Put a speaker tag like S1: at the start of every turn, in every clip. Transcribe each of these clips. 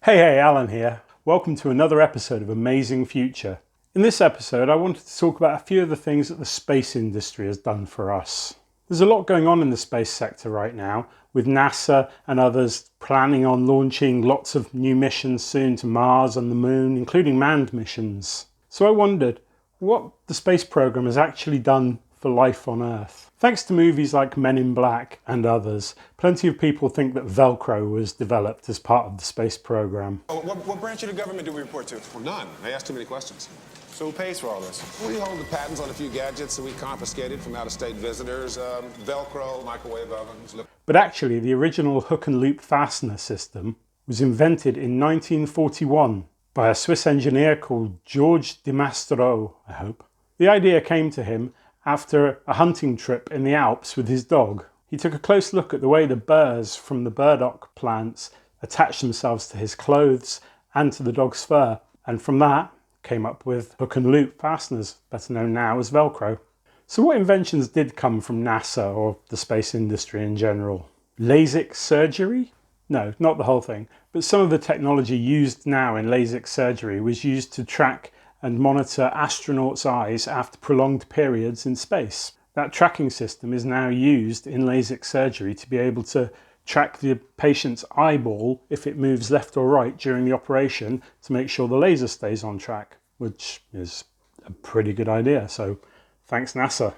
S1: Hey, Alan here. Welcome to another episode of Amazing Future. In this episode, I wanted to talk about a few of the things that the space industry has done for us. There's a lot going on in the space sector right now, with NASA and others planning on launching lots of new missions soon to Mars and the Moon, including manned missions. So I wondered what the space program has actually done for life on Earth. Thanks to movies like Men in Black and others, plenty of people think that Velcro was developed as part of the space program.
S2: What branch of the government do we report to?
S3: Well, none. They ask too many questions.
S2: So who pays for all this?
S3: We hold the patents on a few gadgets that we confiscated from out-of-state visitors. Velcro, microwave ovens.
S1: But actually, the original hook and loop fastener system was invented in 1941 by a Swiss engineer called Georges de Mastro, I hope. The idea came to him after a hunting trip in the Alps with his dog. He took a close look at the way the burrs from the burdock plants attached themselves to his clothes and to the dog's fur, and from that came up with hook and loop fasteners, better known now as Velcro. So what inventions did come from NASA or the space industry in general? LASIK surgery? No, not the whole thing, but some of the technology used now in LASIK surgery was used to track and monitor astronauts' eyes after prolonged periods in space. That tracking system is now used in LASIK surgery to be able to track the patient's eyeball if it moves left or right during the operation to make sure the laser stays on track, which is a pretty good idea, so thanks NASA.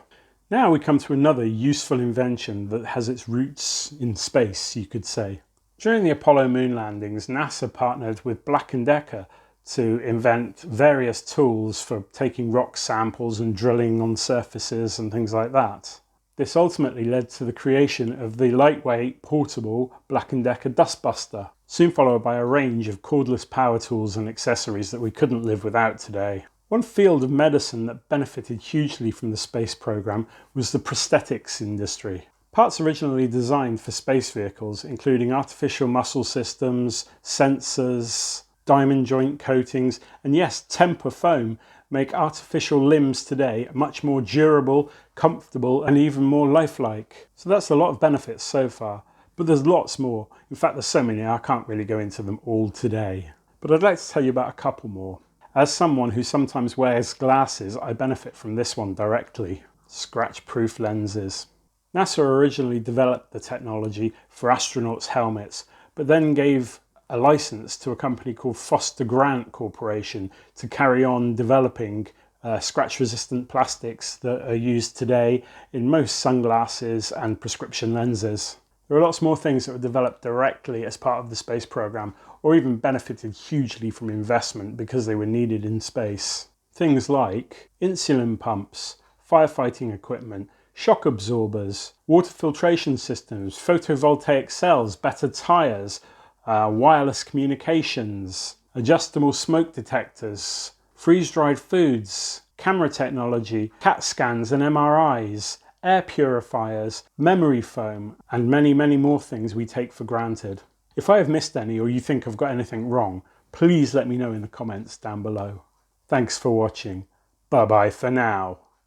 S1: Now we come to another useful invention that has its roots in space, you could say. During the Apollo moon landings, NASA partnered with Black & Decker to invent various tools for taking rock samples and drilling on surfaces and things like that. This ultimately led to the creation of the lightweight, portable Black & Decker Dustbuster, soon followed by a range of cordless power tools and accessories that we couldn't live without today. One field of medicine that benefited hugely from the space program was the prosthetics industry. Parts originally designed for space vehicles, including artificial muscle systems, sensors, diamond joint coatings, and yes, temper foam, make artificial limbs today much more durable, comfortable, and even more lifelike. So that's a lot of benefits so far, but there's lots more. In fact, there's so many I can't really go into them all today. But I'd like to tell you about a couple more. As someone who sometimes wears glasses, I benefit from this one directly: scratch-proof lenses. NASA originally developed the technology for astronauts' helmets, but then gave a license to a company called Foster Grant Corporation to carry on developing scratch-resistant plastics that are used today in most sunglasses and prescription lenses. There are lots more things that were developed directly as part of the space program, or even benefited hugely from investment because they were needed in space. Things like insulin pumps, firefighting equipment, shock absorbers, water filtration systems, photovoltaic cells, better tyres, wireless communications, adjustable smoke detectors, freeze-dried foods, camera technology, CAT scans and MRIs, air purifiers, memory foam, and many, many more things we take for granted. If I have missed any or you think I've got anything wrong, please let me know in the comments down below. Thanks for watching. Bye-bye for now.